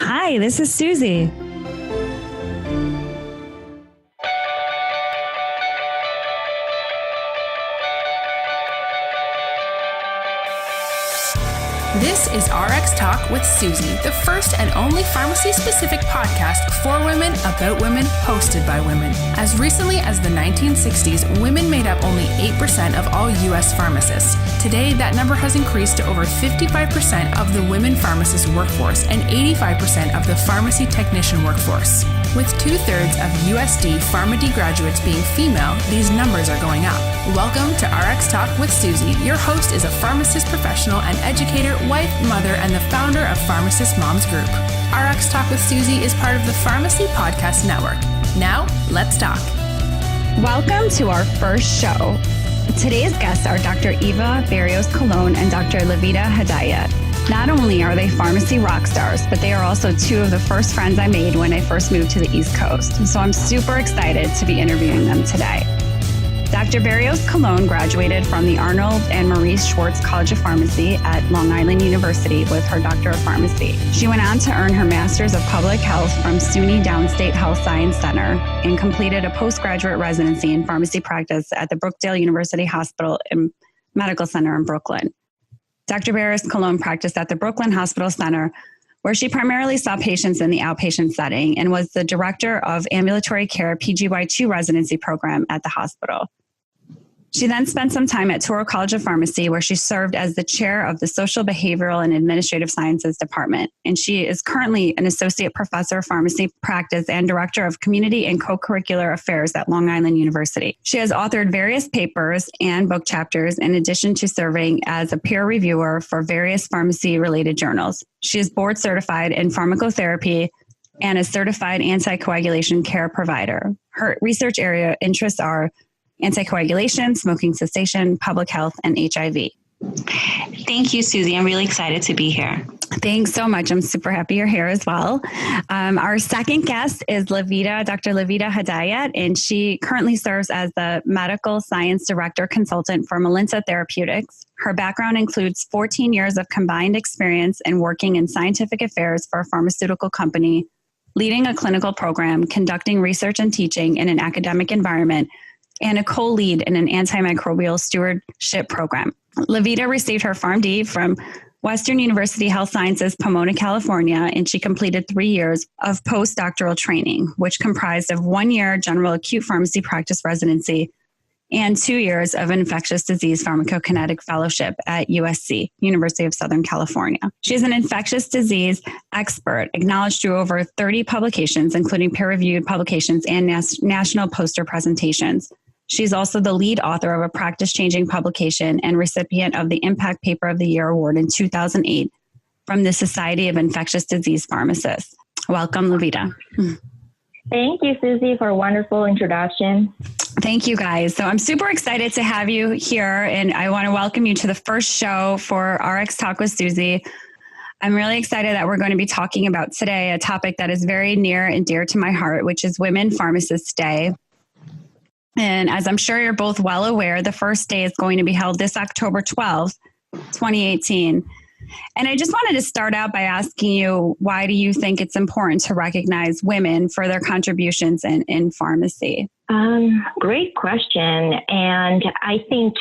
Hi, this is Suzy. This is RX Talk with Suzy, the first and only pharmacy-specific podcast for women, about women, hosted by women. As recently as the 1960s, women made up only 8% of all U.S. pharmacists. Today, that number has increased to over 55% of the women pharmacist workforce and 85% of the pharmacy technician workforce. With 2/3 of USD PharmD graduates being female, these numbers are going up. Welcome to RX Talk with Suzy. Your host is a pharmacist professional and educator, wife, mother, and the founder of Pharmacist Moms Group. RX Talk with Suzy is part of the Pharmacy Podcast Network. Now, let's talk. Welcome to our first show. Today's guests are Dr. Eva Barrios-Colon and Dr. Levita Hedayat. Not only are they pharmacy rock stars, but they are also two of the first friends I made when I first moved to the East Coast. So I'm super excited to be interviewing them today. Dr. Barrios-Colon graduated from the Arnold and Maurice Schwartz College of Pharmacy at Long Island University with her Doctor of Pharmacy. She went on to earn her Master's of Public Health from SUNY Downstate Health Science Center and completed a postgraduate residency in pharmacy practice at the Brookdale University Hospital and Medical Center in Brooklyn. Dr. Barrios-Colon practiced at the Brooklyn Hospital Center, where she primarily saw patients in the outpatient setting and was the director of ambulatory care PGY2 residency program at the hospital. She then spent some time at Touro College of Pharmacy, where she served as the chair of the Social, Behavioral, and Administrative Sciences Department. And she is currently an associate professor of pharmacy practice and director of community and co-curricular affairs at Long Island University. She has authored various papers and book chapters in addition to serving as a peer reviewer for various pharmacy-related journals. She is board certified in pharmacotherapy and a certified anticoagulation care provider. Her research area interests are anticoagulation, smoking cessation, public health, and HIV. Thank you, Suzy. I'm really excited to be here. Thanks so much. I'm super happy you're here as well. Our second guest is Dr. Levita Hedayat, and she currently serves as the Medical Science Director Consultant for Melinta Therapeutics. Her background includes 14 years of combined experience in working in scientific affairs for a pharmaceutical company, leading a clinical program, conducting research and teaching in an academic environment, and a co-lead in an antimicrobial stewardship program. Levita received her PharmD from Western University Health Sciences, Pomona, California, and she completed 3 years of postdoctoral training, which comprised of 1 year general acute pharmacy practice residency and 2 years of infectious disease pharmacokinetic fellowship at USC, University of Southern California. She is an infectious disease expert, acknowledged through over 30 publications, including peer-reviewed publications and national poster presentations. She's also the lead author of a practice-changing publication and recipient of the Impact Paper of the Year Award in 2008 from the Society of Infectious Disease Pharmacists. Welcome, Levita. Thank you, Suzy, for a wonderful introduction. Thank you, guys. So I'm super excited to have you here, and I want to welcome you to the first show for RX Talk with Suzy. I'm really excited that we're going to be talking about today a topic that is very near and dear to my heart, which is Women Pharmacist Day. And as I'm sure you're both well aware, the first day is going to be held this October 12th, 2018. And I just wanted to start out by asking you, why do you think it's important to recognize women for their contributions in pharmacy? Great question. And I think,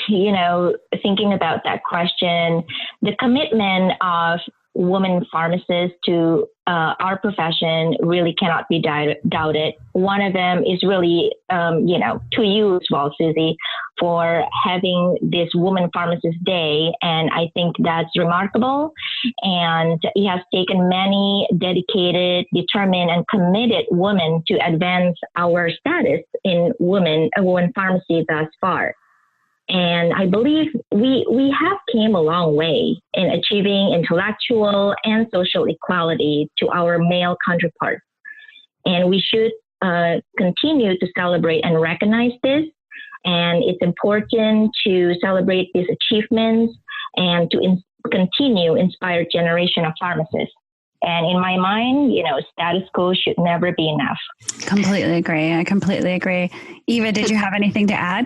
thinking about that question, the commitment of women pharmacists to our profession really cannot be doubted. One of them is really, to you as well, Suzy, for having this Women Pharmacist Day. And I think that's remarkable. And he has taken many dedicated, determined, and committed women to advance our status in women pharmacy thus far. And I believe we have came a long way in achieving intellectual and social equality to our male counterparts. And we should continue to celebrate and recognize this. And it's important to celebrate these achievements and to continue inspire generation of pharmacists. And in my mind, status quo should never be enough. Completely agree. I completely agree. Eva, did you have anything to add?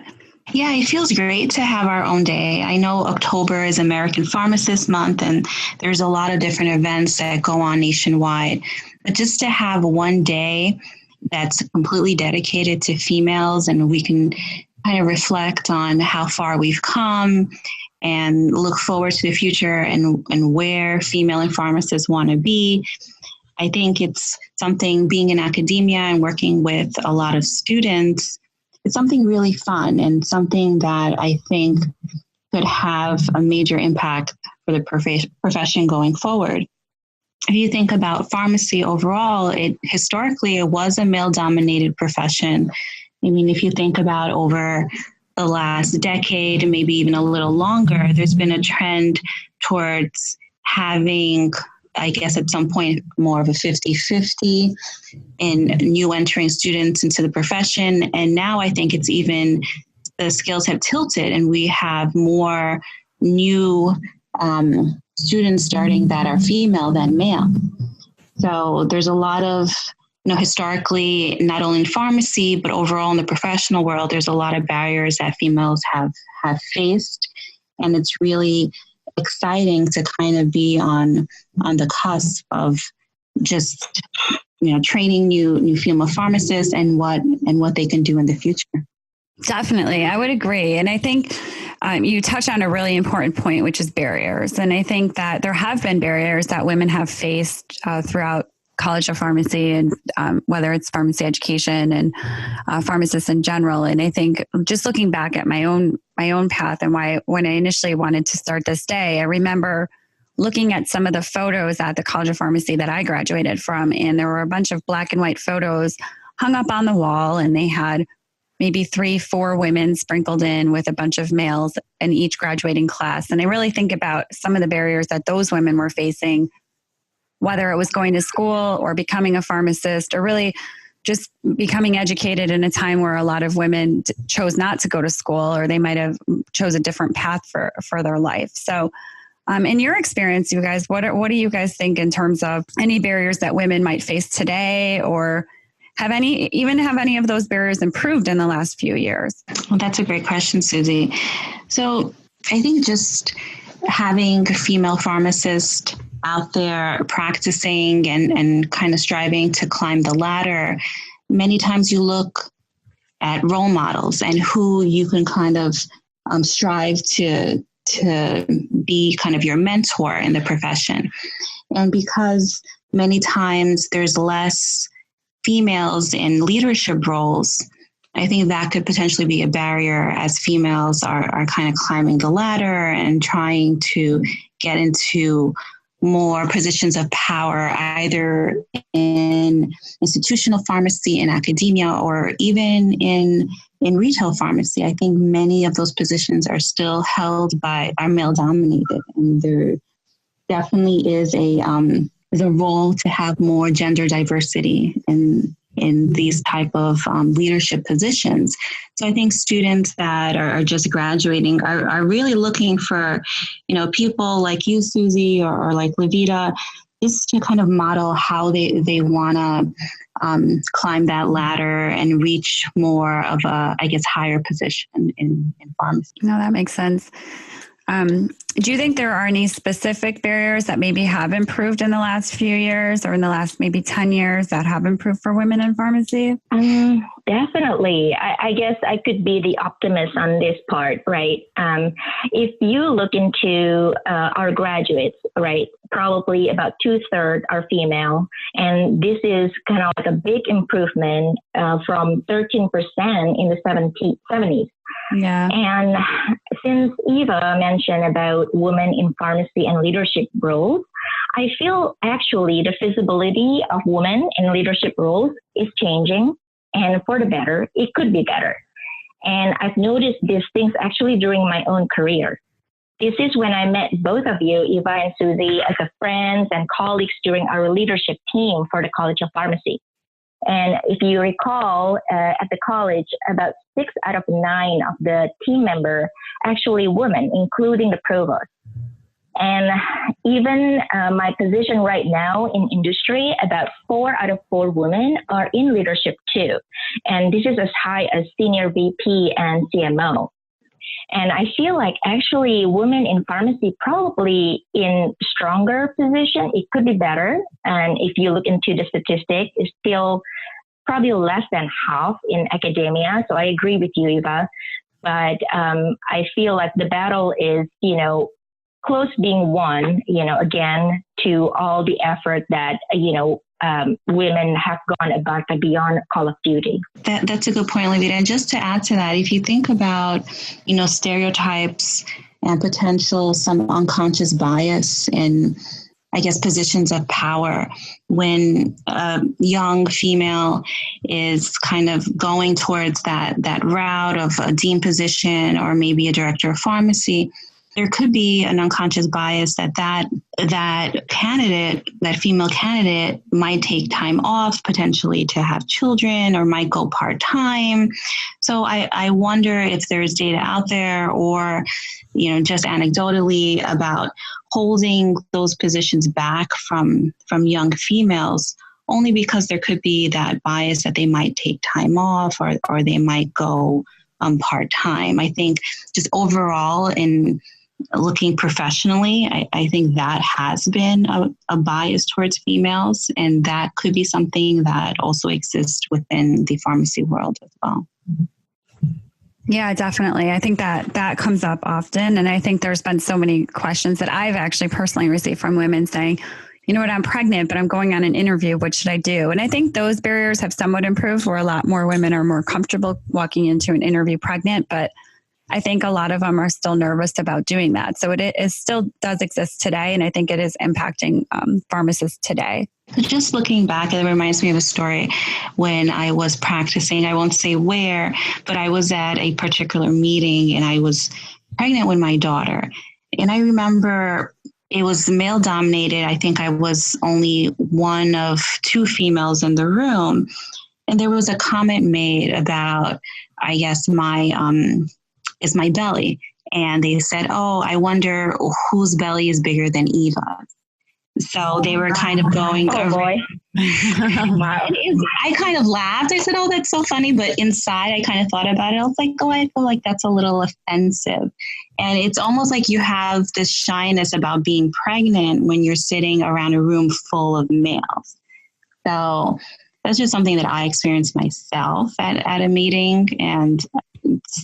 Yeah, it feels great to have our own day. I know October is American Pharmacist Month, and there's a lot of different events that go on nationwide. But just to have one day that's completely dedicated to females, and we can kind of reflect on how far we've come and look forward to the future and where female and pharmacists want to be. I think it's something, being in academia and working with a lot of students, it's something really fun and something that I think could have a major impact for the profession going forward. If you think about pharmacy overall, historically it was a male-dominated profession. I mean, if you think about over the last decade, maybe even a little longer, there's been a trend towards having, I guess at some point, more of a 50-50 in new entering students into the profession. And now I think it's even, the scales have tilted and we have more new students starting that are female than male. So there's a lot of, historically, not only in pharmacy, but overall in the professional world, there's a lot of barriers that females have faced. And it's really exciting to kind of be on the cusp of just, training new female pharmacists and what they can do in the future. Definitely. I would agree. And I think you touched on a really important point, which is barriers. And I think that there have been barriers that women have faced throughout College of Pharmacy and whether it's pharmacy education and pharmacists in general. And I think just looking back at my own path and when I initially wanted to start this day, I remember looking at some of the photos at the College of Pharmacy that I graduated from, and there were a bunch of black and white photos hung up on the wall, and they had maybe 3-4 women sprinkled in with a bunch of males in each graduating class. And I really think about some of the barriers that those women were facing, whether it was going to school or becoming a pharmacist or really just becoming educated in a time where a lot of women chose not to go to school, or they might have chose a different path for their life. So in your experience, you guys, what do you guys think in terms of any barriers that women might face today, or have any of those barriers improved in the last few years? Well, that's a great question, Suzy. So I think just having a female pharmacist out there practicing and kind of striving to climb the ladder, many times you look at role models and who you can kind of strive to be kind of your mentor in the profession. And because many times there's less females in leadership roles, I think that could potentially be a barrier as females are kind of climbing the ladder and trying to get into more positions of power, either in institutional pharmacy, in academia, or even in retail pharmacy. I think many of those positions are still held are male dominated, and there definitely is a role to have more gender diversity in these type of leadership positions. So I think students that are just graduating are really looking for, people like you, Suzy, or like Levita, just to kind of model how they want to climb that ladder and reach more of a, I guess, higher position in pharmacy. No, that makes sense. Do you think there are any specific barriers that maybe have improved in the last few years or in the last maybe 10 years that have improved for women in pharmacy? Definitely. I guess I could be the optimist on this part, right? If you look into our graduates, right, probably about 2/3 are female. And this is kind of like a big improvement from 13% in the 70s. Yeah. And since Eva mentioned about women in pharmacy and leadership roles, I feel actually the visibility of women in leadership roles is changing, and for the better. It could be better. And I've noticed these things actually during my own career. This is when I met both of you, Eva and Suzy, as a friends and colleagues during our leadership team for the College of Pharmacy. And if you recall, at the college, about 6 out of 9 of the team members actually women, including the provost. And even my position right now in industry, about 4 out of 4 women are in leadership too. And this is as high as senior VP and CMO. And I feel like actually women in pharmacy probably in stronger position. It could be better. And if you look into the statistic, it's still probably less than half in academia. So I agree with you, Eva. But I feel like the battle is, close being won, again, to all the effort that, women have gone above and beyond Call of Duty. That's a good point, Levita. And just to add to that, if you think about, stereotypes and potential some unconscious bias in, I guess, positions of power, when a young female is kind of going towards that route of a dean position or maybe a director of pharmacy, there could be an unconscious bias that candidate, that female candidate, might take time off potentially to have children or might go part-time. So I wonder if there's data out there or, just anecdotally about holding those positions back from young females, only because there could be that bias that they might take time off or they might go part-time. I think just overall in looking professionally, I think that has been a bias towards females, and that could be something that also exists within the pharmacy world as well. Yeah, definitely. I think that comes up often. And I think there's been so many questions that I've actually personally received from women saying, you know what, I'm pregnant, but I'm going on an interview. What should I do? And I think those barriers have somewhat improved where a lot more women are more comfortable walking into an interview pregnant, but I think a lot of them are still nervous about doing that. So it still does exist today. And I think it is impacting pharmacists today. Just looking back, it reminds me of a story when I was practicing. I won't say where, but I was at a particular meeting and I was pregnant with my daughter. And I remember it was male dominated. I think I was only one of two females in the room. And there was a comment made about, I guess, is my belly. And they said, oh, I wonder whose belly is bigger than Eva's. So they were kind of going, oh boy. Wow. I kind of laughed. I said, oh, that's so funny. But inside, I kind of thought about it. I was like, oh, I feel like that's a little offensive. And it's almost like you have this shyness about being pregnant when you're sitting around a room full of males. So that's just something that I experienced myself at a meeting. And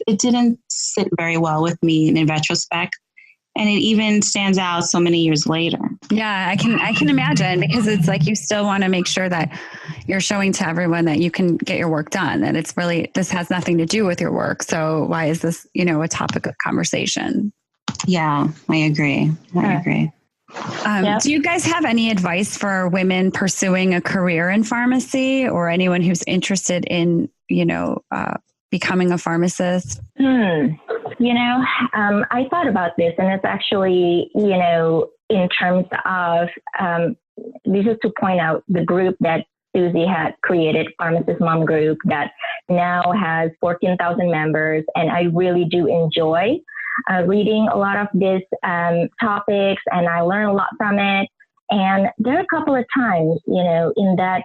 it didn't sit very well with me in retrospect. And it even stands out so many years later. Yeah, I can imagine, because it's like you still want to make sure that you're showing to everyone that you can get your work done, that it's really, this has nothing to do with your work. So why is this, a topic of conversation? Yeah, I agree. I agree. Do you guys have any advice for women pursuing a career in pharmacy or anyone who's interested in, becoming a pharmacist? I thought about this, and it's actually, in terms of, this is to point out the group that Suzy had created, Pharmacist Mom Group, that now has 14,000 members. And I really do enjoy reading a lot of these topics, and I learn a lot from it. And there are a couple of times, in that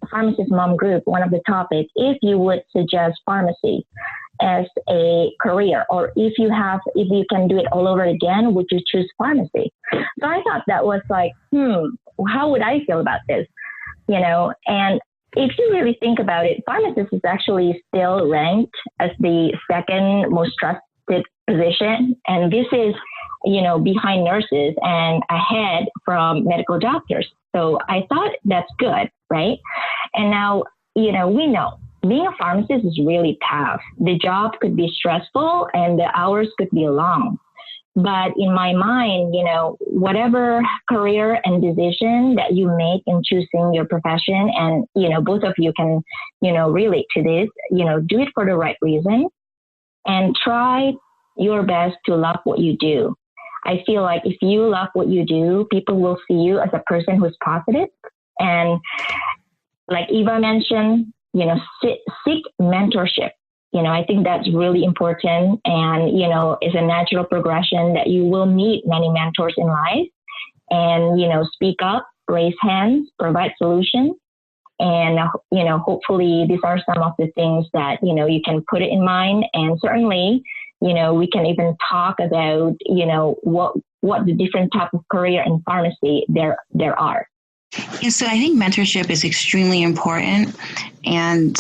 Pharmacist Mom Group, one of the topics, if you would suggest pharmacy as a career, or if you can do it all over again, would you choose pharmacy? So I thought that was like, how would I feel about this? And if you really think about it, pharmacist is actually still ranked as the second most trusted position. And this is, behind nurses and ahead from medical doctors. So I thought that's good, right? And now, we know being a pharmacist is really tough. The job could be stressful and the hours could be long. But in my mind, whatever career and decision that you make in choosing your profession, and, both of you can, relate to this, do it for the right reason and try your best to love what you do. I feel like if you love what you do, people will see you as a person who's positive. And like Eva mentioned, seek mentorship. I think that's really important. And, it's a natural progression that you will meet many mentors in life and, speak up, raise hands, provide solutions. And, hopefully these are some of the things that, you can put it in mind. And certainly, we can even talk about, what the different type of career in pharmacy there are. Yeah, so I think mentorship is extremely important. And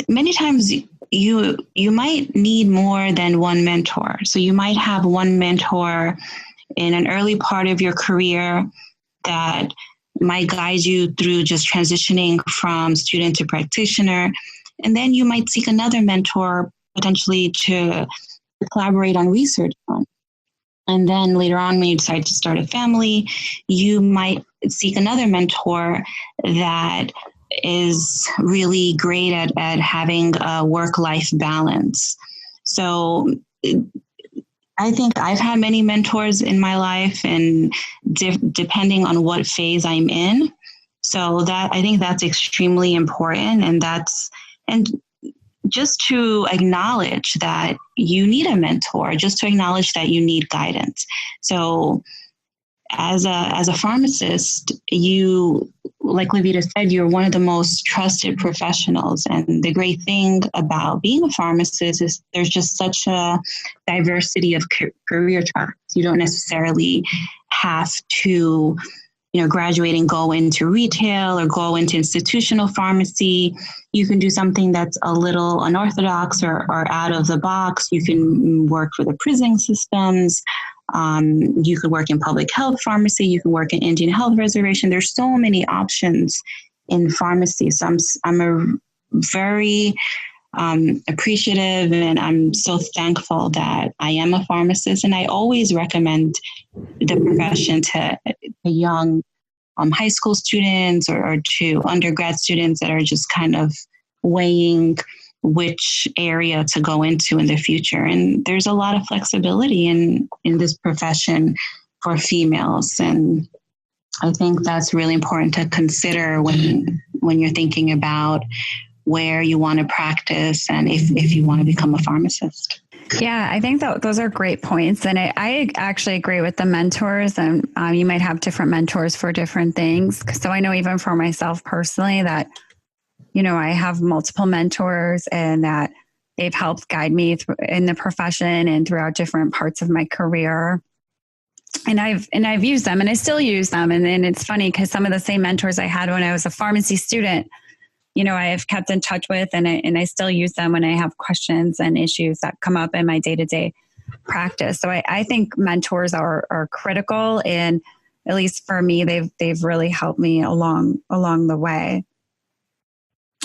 many times you might need more than one mentor. So you might have one mentor in an early part of your career that might guide you through just transitioning from student to practitioner. And then you might seek another mentor potentially to collaborate on research on. And then later on, when you decide to start a family, you might seek another mentor that is really great at having a work-life balance. So I think I've had many mentors in my life, and depending on what phase I'm in. So I think that's extremely important. And just to acknowledge that you need a mentor, just to acknowledge that you need guidance. So as a pharmacist, you, like Levita said, you're one of the most trusted professionals. And the great thing about being a pharmacist is there's just such a diversity of career tracks. You don't necessarily have to, graduate and go into retail or go into institutional pharmacy. You can do something that's a little unorthodox or out of the box. You can work for the prison systems. You could work in public health pharmacy. You can work in Indian health reservation. There's so many options in pharmacy. So I'm a very appreciative, and I'm so thankful that I am a pharmacist. And I always recommend the profession to young high school students or to undergrad students that are just kind of weighing which area to go into in the future. And there's a lot of flexibility in this profession for females. And I think that's really important to consider when you're thinking about where you want to practice and if you want to become a pharmacist. Yeah, I think that those are great points. And I actually agree with the mentors, and you might have different mentors for different things. So I know even for myself personally that, I have multiple mentors and that they've helped guide me in the profession and throughout different parts of my career. And I've used them and I still use them. And then it's funny because some of the same mentors I had when I was a pharmacy student, I have kept in touch with, and I still use them when I have questions and issues that come up in my day-to-day practice. So I think mentors are critical, and at least for me, they've really helped me along the way.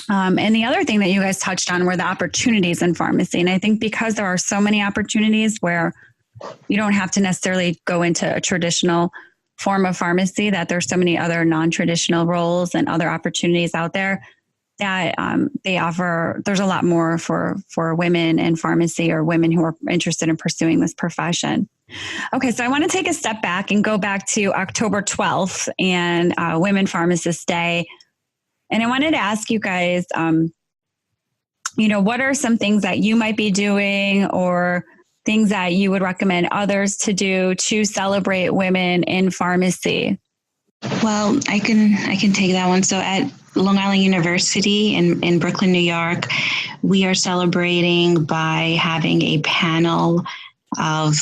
And the other thing that you guys touched on were the opportunities in pharmacy. And I think because there are so many opportunities where you don't have to necessarily go into a traditional form of pharmacy, that there's so many other non-traditional roles and other opportunities out there that they offer. There's a lot more for women in pharmacy or women who are interested in pursuing this profession. Okay, so I want to take a step back and go back to October 12th and Women Pharmacist Day. And I wanted to ask you guys, what are some things that you might be doing or things that you would recommend others to do to celebrate women in pharmacy? Well, I can take that one. So at Long Island University in Brooklyn, New York, we are celebrating by having a panel of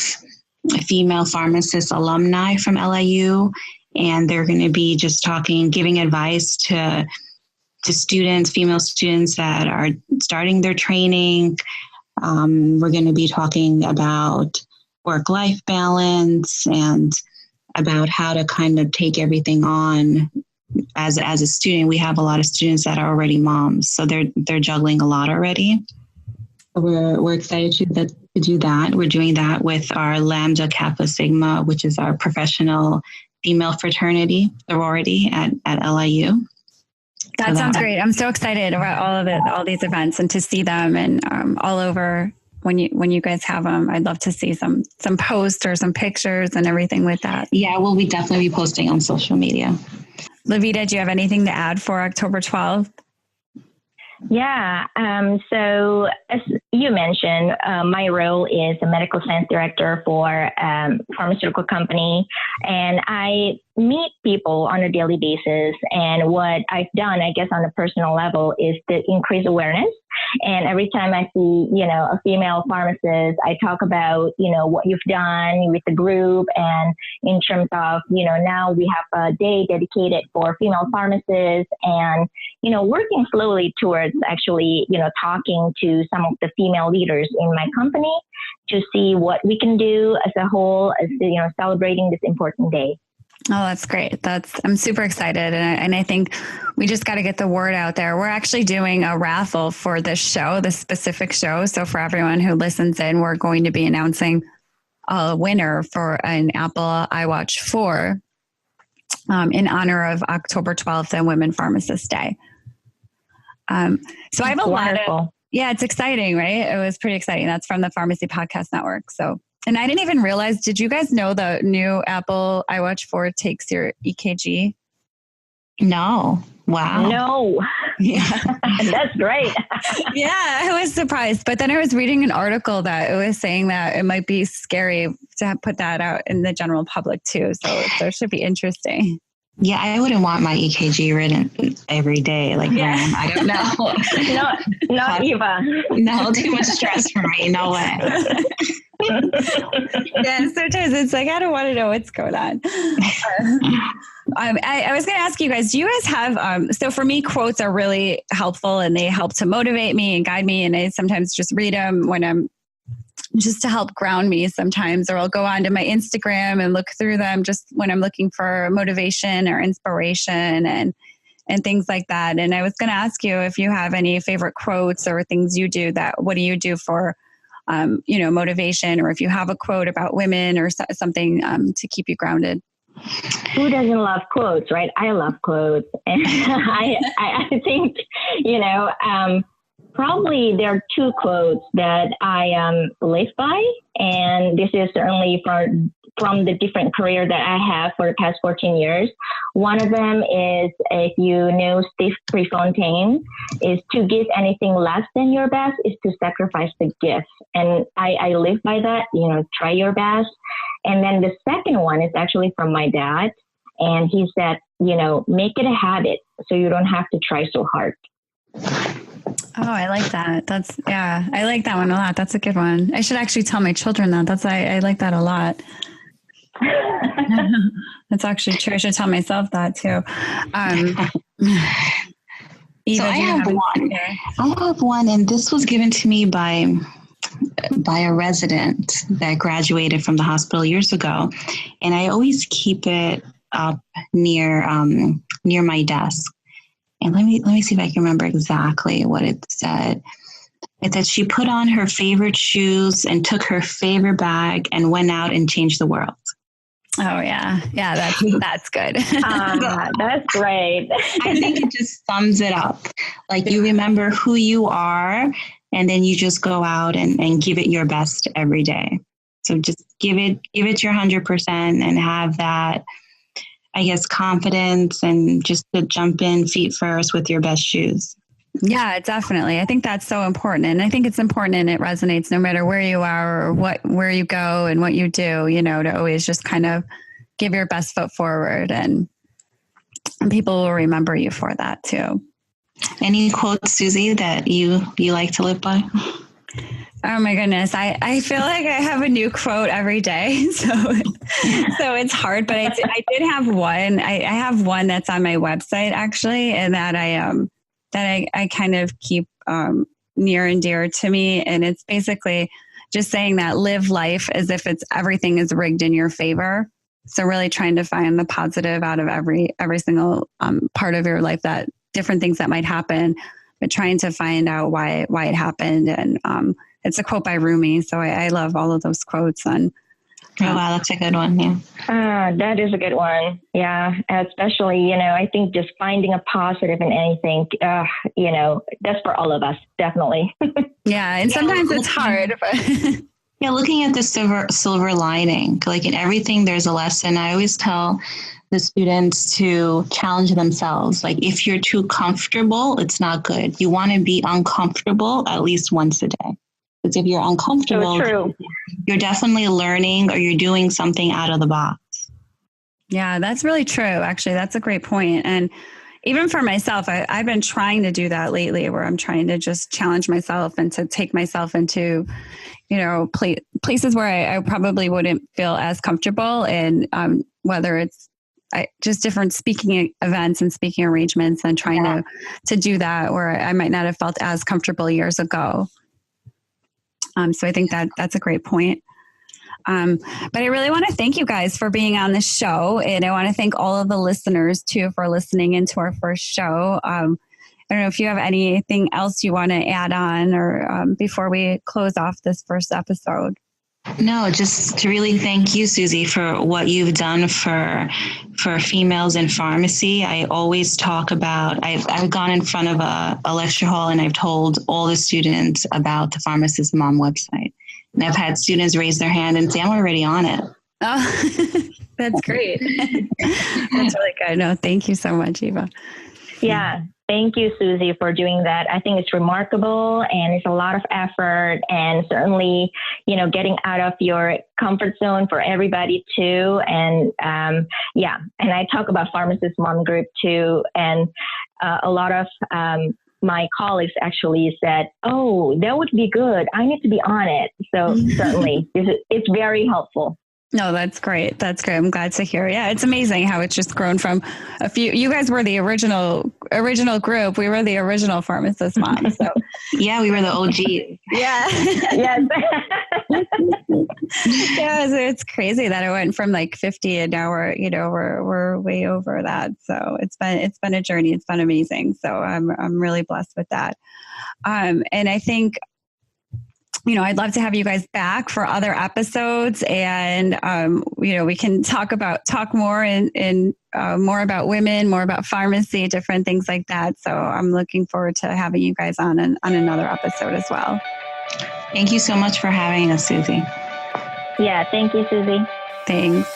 female pharmacist alumni from LIU, and they're going to be just giving advice to students, female students that are starting their training. We're going to be talking about work-life balance and about how to kind of take everything on as a student. We have a lot of students that are already moms, so they're juggling a lot already. We're excited to do that. We're doing that with our Lambda Kappa Sigma, which is our professional female fraternity sorority at LIU. That sounds great. I'm so excited about all these events and to see them and all over. When you guys have them, I'd love to see some posts or some pictures and everything with that. Yeah, we'll be definitely be posting on social media. Levita, do you have anything to add for October 12th? Yeah. So as you mentioned, my role is a medical science director for a pharmaceutical company, and I meet people on a daily basis. And what I've done, I guess, on a personal level is to increase awareness. And every time I see, a female pharmacist, I talk about, what you've done with the group. And in terms of, now we have a day dedicated for female pharmacists and, working slowly towards actually, talking to some of the female leaders in my company to see what we can do as a whole, as, celebrating this important day. Oh, that's great. I'm super excited. And I think we just got to get the word out there. We're actually doing a raffle for this show, this specific show. So for everyone who listens in, we're going to be announcing a winner for an Apple iWatch 4 in honor of October 12th and Women Pharmacist Day. So I have a lot of, it's exciting, right? It was pretty exciting. That's from the Pharmacy Podcast Network. So, and I didn't even realize, did you guys know the new Apple iWatch 4 takes your EKG? No. Wow. No. Yeah. That's great. Yeah, I was surprised. But then I was reading an article that it was saying that it might be scary to put that out in the general public too. So it should be interesting. Yeah, I wouldn't want my EKG written every day. Like, I don't know. Not Eva. No, too much stress for me. No way. Yeah, sometimes it's like, I don't want to know what's going on. I was going to ask you guys, do you guys have, so for me, quotes are really helpful and they help to motivate me and guide me. And I sometimes just read them when I'm just to help ground me sometimes, or I'll go onto my Instagram and look through them just when I'm looking for motivation or inspiration and things like that. And I was going to ask you if you have any favorite quotes or things you do what do you do for, motivation, or if you have a quote about women or something to keep you grounded. Who doesn't love quotes, right? I love quotes. And I think, probably there are two quotes that I live by, and this is certainly from the different career that I have for the past 14 years. One of them is, if you know Steve Prefontaine, is to give anything less than your best is to sacrifice the gift. And I live by that, try your best. And then the second one is actually from my dad. And he said, make it a habit so you don't have to try so hard. Oh, I like that. I like that one a lot. That's a good one. I should actually tell my children that. I like that a lot. That's actually true. I should tell myself that too. Eva, so I have one. I have one, and this was given to me by a resident that graduated from the hospital years ago, and I always keep it up near my desk. And let me see if I can remember exactly what it said. It said she put on her favorite shoes and took her favorite bag and went out and changed the world. Oh yeah. Yeah, that's good. That's great. I think it just sums it up. Like, you remember who you are, and then you just go out and give it your best every day. So just give it your 100% and have that, I guess, confidence and just to jump in feet first with your best shoes. Yeah, definitely. I think that's so important. And I think it's important and it resonates no matter where you are or where you go and what you do, to always just kind of give your best foot forward, and people will remember you for that too. Any quotes, Suzy, that you like to live by? Oh my goodness. I feel like I have a new quote every day. So it's hard, but I did have one. I have one that's on my website actually, and that I kind of keep near and dear to me. And it's basically just saying that live life as if everything is rigged in your favor. So really trying to find the positive out of every single part of your life, that different things that might happen, but trying to find out why it happened. And it's a quote by Rumi. So I love all of those quotes. And oh, wow, that's a good one. Yeah. That is a good one. Yeah. Especially, I think just finding a positive in anything, that's for all of us. Definitely. Yeah. And sometimes it's hard, but yeah. Looking at the silver lining, like in everything, there's a lesson. I always tell the students to challenge themselves. Like if you're too comfortable, it's not good. You want to be uncomfortable at least once a day. Because if you're uncomfortable, you're definitely learning or you're doing something out of the box. Yeah, that's really true. Actually, that's a great point. And even for myself, I've been trying to do that lately, where I'm trying to just challenge myself and to take myself into, places where I probably wouldn't feel as comfortable. And whether it's just different speaking events and speaking arrangements, and trying to do that where I might not have felt as comfortable years ago. So I think that's a great point. But I really want to thank you guys for being on the show. And I want to thank all of the listeners too for listening into our first show. I don't know if you have anything else you want to add on or before we close off this first episode. No, just to really thank you, Suzy, for what you've done for females in pharmacy. I always talk about, I've gone in front of a lecture hall and I've told all the students about the Pharmacist Mom website. And I've had students raise their hand and say, I'm already on it. Oh, that's great. That's really good. No, thank you so much, Eva. Yeah. Thank you, Suzy, for doing that. I think it's remarkable and it's a lot of effort, and certainly, getting out of your comfort zone for everybody too. And and I talk about Pharmacist Mom Group too. And a lot of my colleagues actually said, oh, that would be good. I need to be on it. So certainly it's very helpful. No, that's great. That's great. I'm glad to hear. Yeah, it's amazing how it's just grown from a few. You guys were the original group. We were the original Pharmacist Moms. So yeah, we were the OG. Yeah. Yes. Yeah, it's crazy that it went from like 50 and now we're way over that. So it's been a journey. It's been amazing. So I'm really blessed with that. And I think, I'd love to have you guys back for other episodes, and we can talk more and more about women, more about pharmacy, different things like that. So I'm looking forward to having you guys on another episode as well. Thank you so much for having us, Suzy. Yeah, thank you, Suzy. Thanks.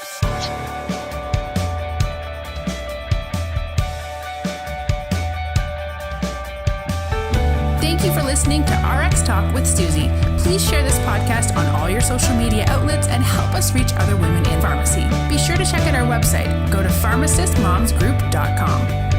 Thank you for listening to RX Talk with Suzy. Please share this podcast on all your social media outlets and help us reach other women in pharmacy. Be sure to check out our website. Go to pharmacistmomsgroup.com.